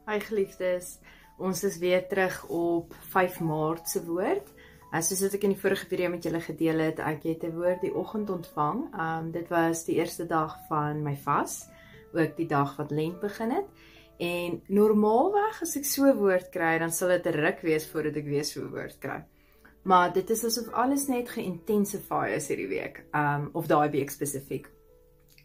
Hi geliefdes, ons is weer terug op 5 Maart se woord. Soos wat ek in die vorige video met julle gedeel het, ek het 'n woord die oggend ontvang. Dit was die eerste dag van my vas, ook die dag wat Lent begin het. En normaalweg as ek so 'n woord kry, dan sal dit 'n ruk wees voordat ek weer so 'n woord kry. Maar dit is asof alles net geïntensify is hierdie week, of daai week spesifiek.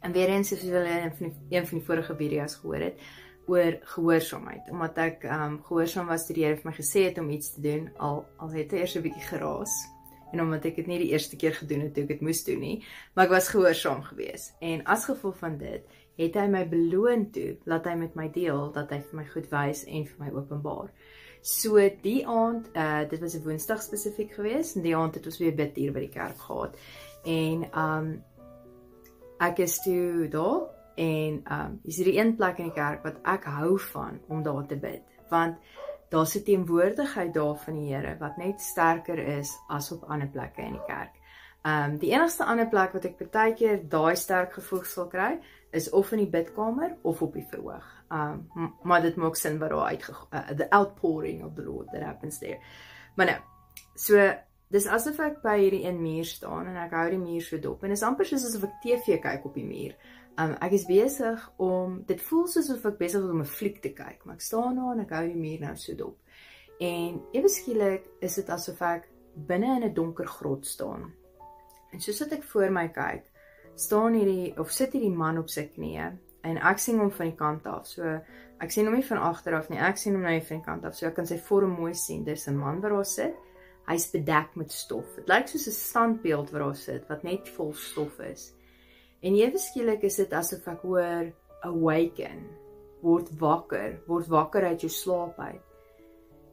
En weer eens, soos julle een van die vorige video's gehoor het, oor gehoorsaamheid, omdat ek gehoorsaam was toe die Here vir my gesê het om iets te doen, al het hy eers 'n bietjie geraas, en omdat ek dit nie die eerste keer gedoen het toe ek dit moes doen nie, maar ek was gehoorsaam gewees, en as gevolg van dit, het hy my beloon toe, laat hy met my deel, dat hy vir my goed wys en vir my openbaar. So die aand, dit was 'n Woensdag spesifiek gewees, en die aand het ons weer bid hier by die kerk gehad, en ek is toe daar, en is hierdie een plek in die kerk wat ek hou van om daar te bid, want daar's 'n teenwoordigheid daar van die Here wat net sterker is as op ander plekke in die kerk. Die enigste ander plek wat ek partykeer daai sterk gevoel sal kry, is of in die bidkamer of op die verhoog. Maar dit maak sin wat daar the outpouring of the Lord that happens there. Maar nou, so dis asof ek by hierdie een muur staan en ek hou die muur so dop, en dis amper soos asof ek TV kyk op die muur. Ek is besig dit voel soos of ek besig is om 'n fliek te kyk, maar ek staan daar en ek hou die muur nou so dop. En ewe skielik is dit asof ek binne in 'n donker grot staan. En soos wat ek voor my kyk, sit hierdie man op sy knieë, en ek sien hom van die kant af, so ek sien hom nie van agter af nie, ek sien hom nou van die kant af, so ek kan sy vorm mooi sien. Dis 'n man wat daar sit, hy's bedek met stof. Dit lyk soos 'n standbeeld wat daar sit, wat net vol stof is. En ewe skielik is dit asof ek hoor, awaken, word wakker uit jou slaap uit.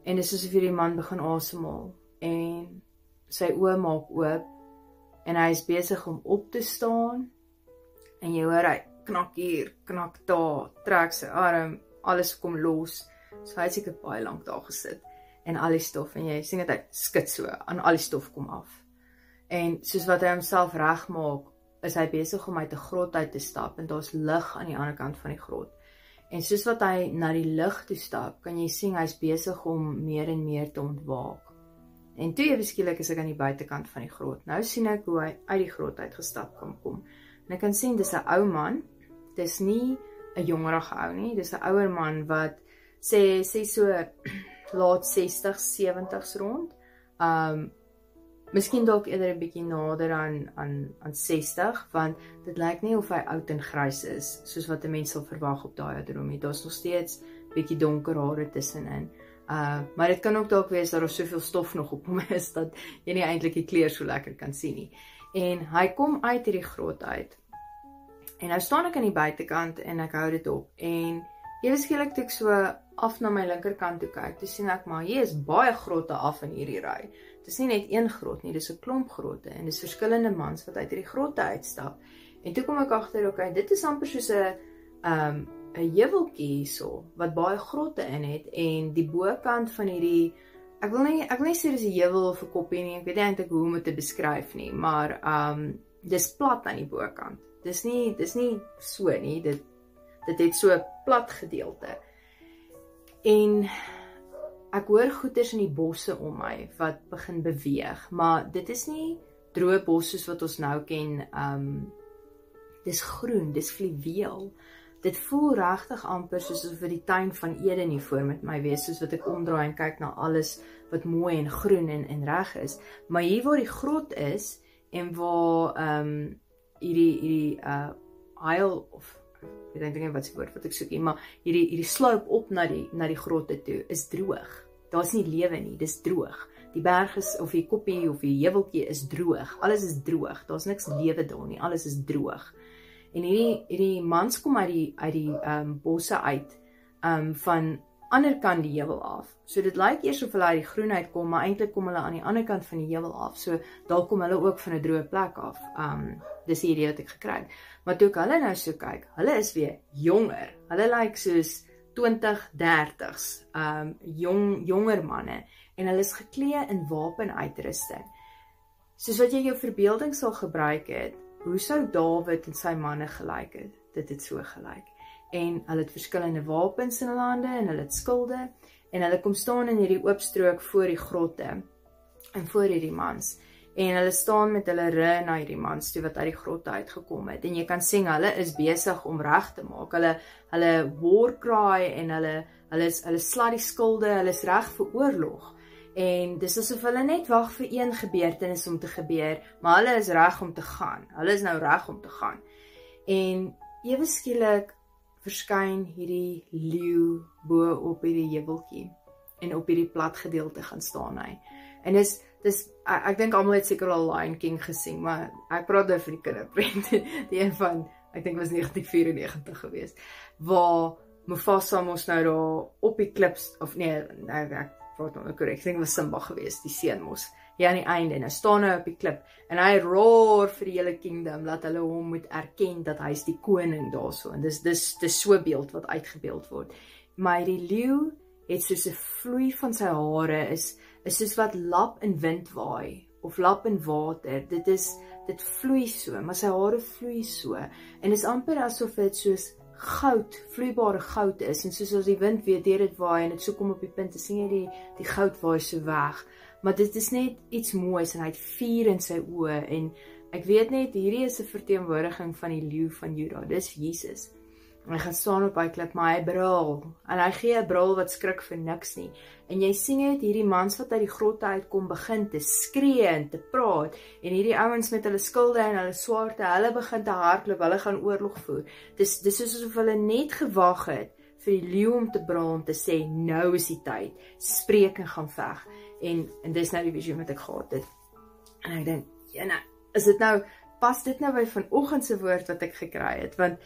En dit is asof hierdie man begin asemhaal, en sy oë maak oop, en hy is besig om op te staan, en jy hoor hy knak hier, knak daar, trek sy arm, alles kom los, so hy het seker baie lank daar gesit, en al die stof, en jy sien dat hy skit so, en al die stof kom af. En soos wat hy homself regmaak, is hy besig om uit 'n grot uit te stap, en daar's lig aan die ander kant van die grot. En soos wat hy na die lig toe stap, kan jy sien hy's besig om meer en meer te ontwaak. En toe ewe skielik is ek aan die buitekant van die grot. Nou sien ek hoe hy uit die grot uitgestap kom. En ek kan sien, dis 'n ou man, dis nie 'n jongerige ou nie, dis 'n ouer man wat sê so laat 60s, 70s rond. Miskien dalk eerder 'n bietjie nader aan 60, want dit lyk nie of hy oud en grys is, soos wat 'n mens sal verwag op daai ouderdom nie. Daar's nog steeds bietjie donker hare tussenin. Maar dit kan ook dalk wees dat daar soveel stof nog op hom is, dat jy nie eintlik die kleur so lekker kan sien nie. En hy kom uit hierdie grot uit. En nou staan ek aan die buitekant, en ek hou dit op. En ewe skielik toe ek so af na my linkerkant toe kyk, toe sien ek, maar hier is baie grotte af in hierdie ry. Dit is nie net een grot nie, dis 'n klomp grotte, en dis verskillende mans wat uit hierdie grotte uitstap. En toe kom ek agter, okay, dit is amper soos 'n heuweltjie hierso, wat baie grotte in het, en die bokant van hierdie, ek wil nie sê dis 'n heuwel of 'n koppie nie, ek weet nie eintlik hoe om dit te beskryf nie, maar dis plat aan die bokant. Dis nie so nie, dit het so 'n plat gedeelte. En ek hoor goeters in die bosse om my wat begin beweeg, maar dit is nie droë bos soos wat ons nou ken. Dis groen, dis fluweel. Dit voel regtig amper soos of die tuin van Eden hier voor met my wees, soos wat ek omdraai en kyk na alles wat mooi en groen en reg is. Maar hier waar die grot is, en waar hierdie aisle, of ek weet nie wat se woord wat ek soek nie, maar hierdie sloop op na die grotte toe is droog. Daar's nie lewe nie, dis droog. Die berg is, of die koppie of die heuweltjie is droog. Alles is droog. Daar's niks lewe daar nie. Alles is droog. En hierdie mans kom uit die bosse uit, van ander kant die heuwel af. So dit lyk eers of hulle uit die groen uitkom, maar eintlik kom hulle aan die ander kant van die heuwel af. So daar kom hulle ook van 'n droë plek af. Dis die idee wat ek gekry het. Maar toe ek hulle nou so kyk, hulle is weer jonger. Hulle lyk soos 20, 30s, jonger manne, en hulle is geklee in wapenuitrusting. Soos wat jy jou verbeelding sal gebruik het, hoe sou Dawid en sy manne gelyk het? Dit het so gelyk. en hulle het verskillende wapens in hulle hande en hulle het skilde en hulle kom staan in hierdie oop strook voor die grotte en voor hierdie mans en hulle staan met hulle rug na hierdie mans toe wat uit die grotte uitgekom het en jy kan sien hulle is besig om reg te maak, hulle war cry en hulle slat die skilde, hulle is reg vir oorlog en dis asof hulle net wag vir een gebeurtenis om te gebeur, maar hulle is reg om te gaan, hulle is nou reg om te gaan en ewe skielik verskyn hierdie leeu bo op hierdie heuweltjie en op hierdie plat gedeelte gaan staan hy. En ek dink almal het seker al Lion King gesien, maar ek praat nou vir die kinderprent, die een van, ek dink was 1994 geweest, waar Mufasa mos nou daar op die klips, of nee, ek praat nou korrek, ek dink was Simba geweest, die seun mos, hier aan die einde, en hy staan nou op die klip, en hy roar vir die hele kingdom, dat hulle hom moet erken, dat hy is die koning daarso, en dis so beeld wat uitgebeeld word. Maar die leeu het soos 'n vloei van sy hare, is soos wat lap in wind waai, of lap in water, dit vloei so, maar sy hare vloei so, en is amper asof dit soos goud, vloeibare goud is, en soos as die wind weer deur dit waai, en dit so kom op die punt, sien jy die goud waai so weg, maar dit is net iets moois, en hy het vuur in sy oë, en ek weet net, hierdie is 'n verteenwoordiging van die leeu van Juda, dis Jesus, en hy gaan staan op hy klip, maar hy brul, en hy gee 'n brul wat skrik vir niks nie, en jy sien net hierdie mans wat uit die grotte uitkom, begin te skree en te praat, en hierdie ouens met hulle skilde en hulle swaarte, hulle begin te hardloop, hulle gaan oorlog voer, dis asof hulle net gewag het, vir die leeu om te brul, om te sê, nou is die tyd, spreek en gaan veg, en dis nou die visioen wat ek gehad het, en ek dink, is dit nou, pas dit nou by vanoggend se woord wat ek gekry het, want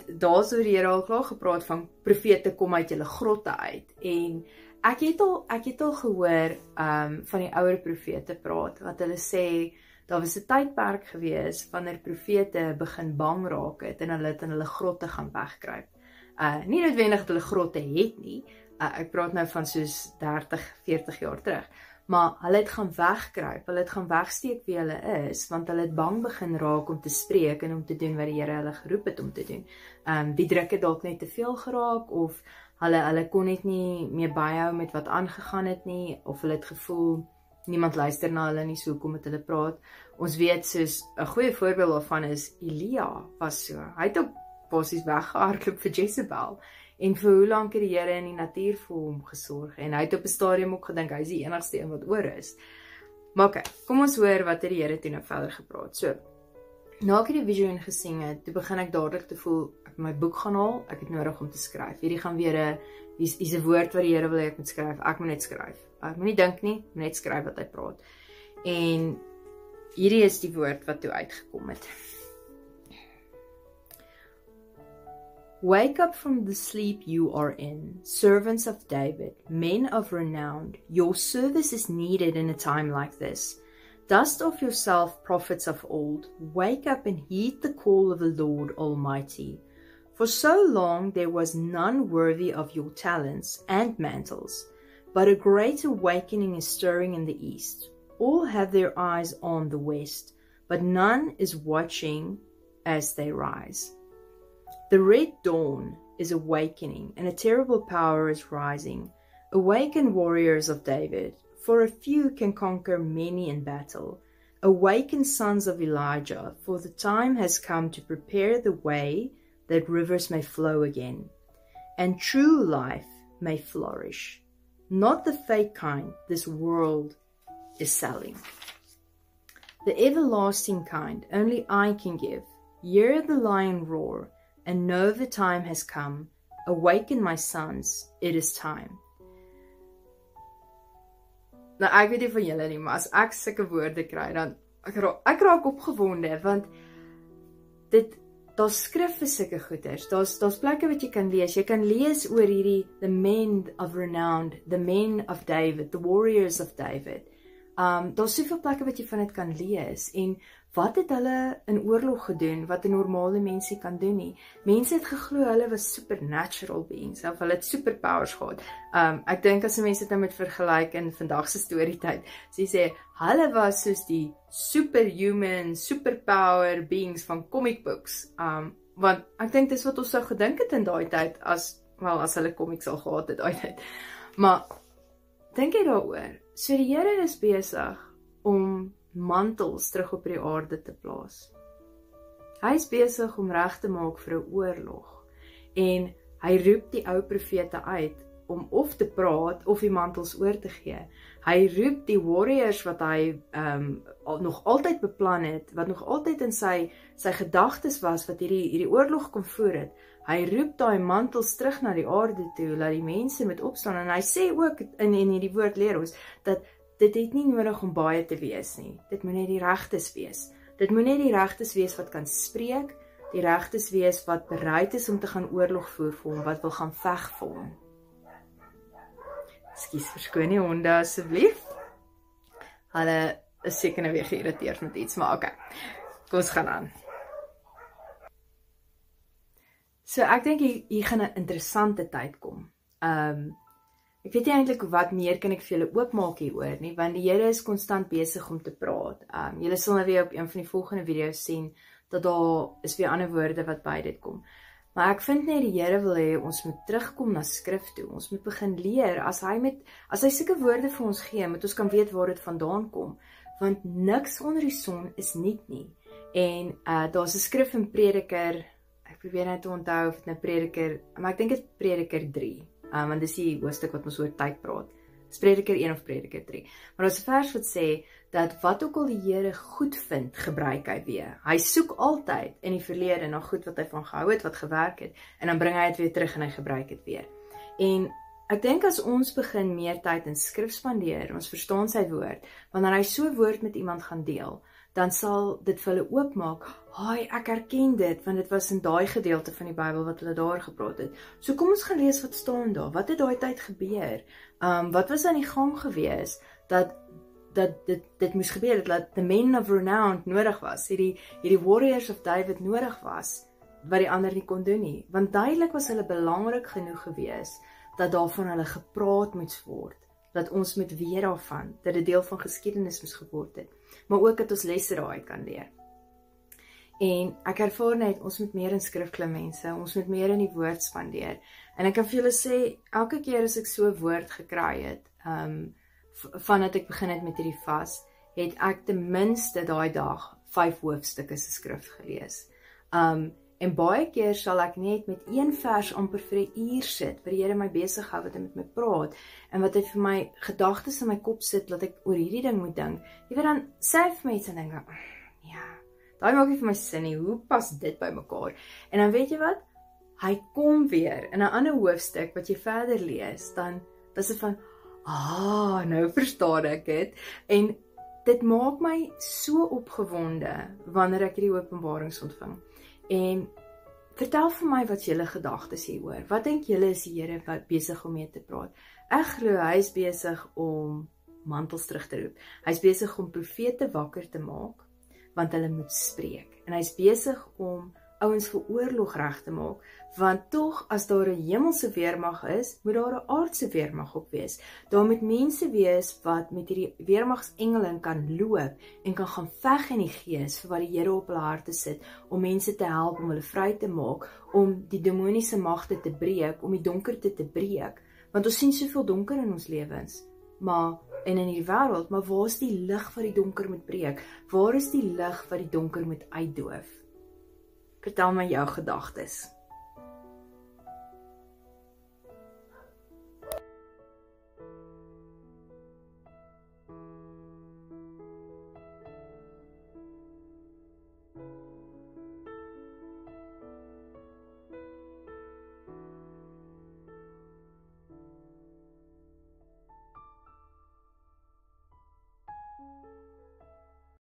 daar so die Here al klaar gepraat van profete kom uit julle grotte uit, en ek het al gehoor van die ouer profete praat, wat hulle sê, daar was 'n tydperk gewees, wanneer profete begin bang raak het, en hulle het in hulle grotte gaan wegkruip. Nie noodwendig dat hulle grotte het nie, ek praat nou van soos 30, 40 jaar terug, maar hulle het gaan wegkruip, hulle het gaan wegsteek wie hulle is, want hulle het bang begin raak om te spreek, en om te doen wat die Here hulle geroep het om te doen. Die druk het dalk net te veel geraak, of hulle kon net nie meer byhou met wat aangegaan het nie, of hulle het gevoel, niemand luister na hulle nie, so hoekom het hulle praat. Ons weet soos, 'n goeie voorbeeld daarvan is, Elia was so, hy het ook basies weggehardloop vir Jezebel, en vir hoe lank het die Here in die natuur vir hom gesorg, en hy het op 'n stadium ook gedink, hy is die enigste een wat oor is. Maar oké, kom ons hoor wat het die Here toe nou verder gepraat. So, na ek die visioen gesien het, toe begin ek dadelik te voel, ek my boek gaan haal, ek het nodig om te skryf. Hierdie gaan weer hier's 'n woord wat die Here wil hê ek moet skryf, ek moet net skryf. Ek moet nie dink nie, moet net skryf wat hy praat. En hierdie is die woord wat toe uitgekom het. Wake up from the sleep you are in, servants of David, men of renown. Your service is needed in a time like this. Dust off yourself, prophets of old. Wake up and heed the call of the Lord Almighty. For so long there was none worthy of your talents and mantles, but a great awakening is stirring in the east. All have their eyes on the west, but none is watching as they rise. The red dawn is awakening, and a terrible power is rising. Awaken, warriors of David, for a few can conquer many in battle. Awaken, sons of Elijah, for the time has come to prepare the way that rivers may flow again, and true life may flourish. Not the fake kind this world is selling. The everlasting kind only I can give. Hear the lion roar, and know the time has come. Awaken, my sons, it is time. Nou, ek weet nie van julle nie, maar as ek sulke woorde kry, dan ek raak opgewonde, want daar's skrif vir sulke goeders, daar's plekke wat jy kan lees oor hierdie, the men of renown, the men of David, the warriors of David, daar's soveel plekke wat jy van dit kan lees, en wat het hulle in oorlog gedoen, wat 'n normale mensie kan doen nie. Mense het geglo, hulle was supernatural beings, of hulle het superpowers gehad. Ek dink as mense dit nou met vergelyk in vandag se storietyd, so jy sê, hulle was soos die superhuman, superpower beings van comic books, Want ek dink dis wat ons sou gedink het in daai tyd, as hulle komiks al gehad het daai tyd. Maar, dink jy daaroor? So die Here is besig om mantels terug op die aarde te plaas. Hy is besig om reg te maak vir 'n oorlog. En hy roep die ou profete uit om of te praat of die mantels oor te gee. Hy roep die warriors wat hy nog altyd beplan het, wat nog altyd in sy gedagtes was, wat hierdie oorlog kon voer het. Hy roep daai mantels terug na die aarde toe, laat die mense moet opstaan. En hy sê ook in hierdie woord leer ons, dat dit het nie nodig om baie te wees nie. Dit moet net die regtes wees. Dit moet net die regtes wees wat kan spreek, die regtes wees wat bereid is om te gaan oorlog voer vir hom, wat wil gaan veg vir hom. Ekskuus, verskoon die honde asseblief. Hulle is seker nou weer geïrriteerd met iets, maar okay. Kom ons gaan aan. So ek dink hier gaan 'n interessante tyd kom. Ek weet nie eintlik wat meer kan ek vir julle oopmaak hieroor nie, want die Here is konstant besig om te praat. Julle sal nou weer op een van die volgende video's sien, dat daar is weer ander woorde wat by dit kom. Maar ek vind net die Here wil hê ons moet terugkom na skrif toe. Ons moet begin leer, as hy sulke woorde vir ons gee, moet ons kan weet waar dit vandaan kom. Want niks onder die son is nuut nie. En daar's 'n skrif in Prediker, ek probeer net onthou of dit nou Prediker, maar ek dink dit Prediker 3. Want dis die hoofstuk wat ons oor tyd praat. Dis Prediker 1 of Prediker 3. Maar daar's 'n vers wat sê, dat wat ook al die Here goed vind, gebruik hy weer. Hy soek altyd in die verlede na goed wat hy van gehou het, wat gewerk het, en dan bring hy dit weer terug en hy gebruik dit weer. En ek dink as ons begin meer tyd in skrif spandeer, ons verstaan sy woord, wanneer hy so woord met iemand gaan deel, dan sal dit vir hulle oopmaak, ek herken dit, want dit was in daai gedeelte van die Bybel wat hulle daar gepraat het. So kom ons gaan lees wat staan daar, wat het daai tyd gebeur, wat was aan die gang gewees, dat dit moes gebeur, dat the men of renown nodig was, hierdie warriors of David nodig was, wat die ander nie kon doen nie, want duidelik was hulle belangrik genoeg gewees, dat daarvan hulle gepraat moet word, dat ons moet weet daarvan, dat dit deel van geskiedenis moes geword het, maar ook dat ons lesse daaruit kan leer. En ek ervaar net, ons moet meer in skrif klim mense, ons moet meer in die woord spandeer, en ek kan vir julle sê, elke keer as ek so 'n woord gekry het, vandat ek begin het met hierdie vas, het ek ten minste daai dag 5 hoofstukke se skrif gelees. En baie keer sal ek net met een vers amper vir 'n uur sit, waar die Here my besig hou, wat hy met my praat, en wat hy vir my gedagtes in my kop sit, dat ek oor hierdie ding moet dink. Jy weet dan, sê vir my iets en dink, ja, daai maak nie vir my sin nie, hoe pas dit by mekaar? En dan weet jy wat? Hy kom weer in 'n ander hoofstuk, wat jy verder lees, dan is dit van, nou verstaan ek dit, en dit maak my so opgewonde, wanneer ek hierdie openbarings ontvang. En vertel vir my wat julle gedagtes hieroor, wat dink julle is die Here wat besig om mee te praat? Ek glo hy is besig om mantels terug te roep, hy is besig om profete wakker te maak, want hulle moet spreek, en hy is besig om ouens vir oorlog reg te maak, want tog as daar 'n hemelse weermag is, moet daar 'n aardse weermag op wees. Daar moet mense wees wat met hierdie weermagsengele kan loop en kan gaan veg in die gees vir wat die Here op hulle harte sit, om mense te help, om hulle vry te maak, om die demoniese magte te breek, om die donkerte te breek. Want ons sien soveel donker in ons lewens, en in die wêreld, maar waar is die lig wat die donker moet breek? Waar is die lig wat die donker moet uitdoof? Vertel my jou gedagtes.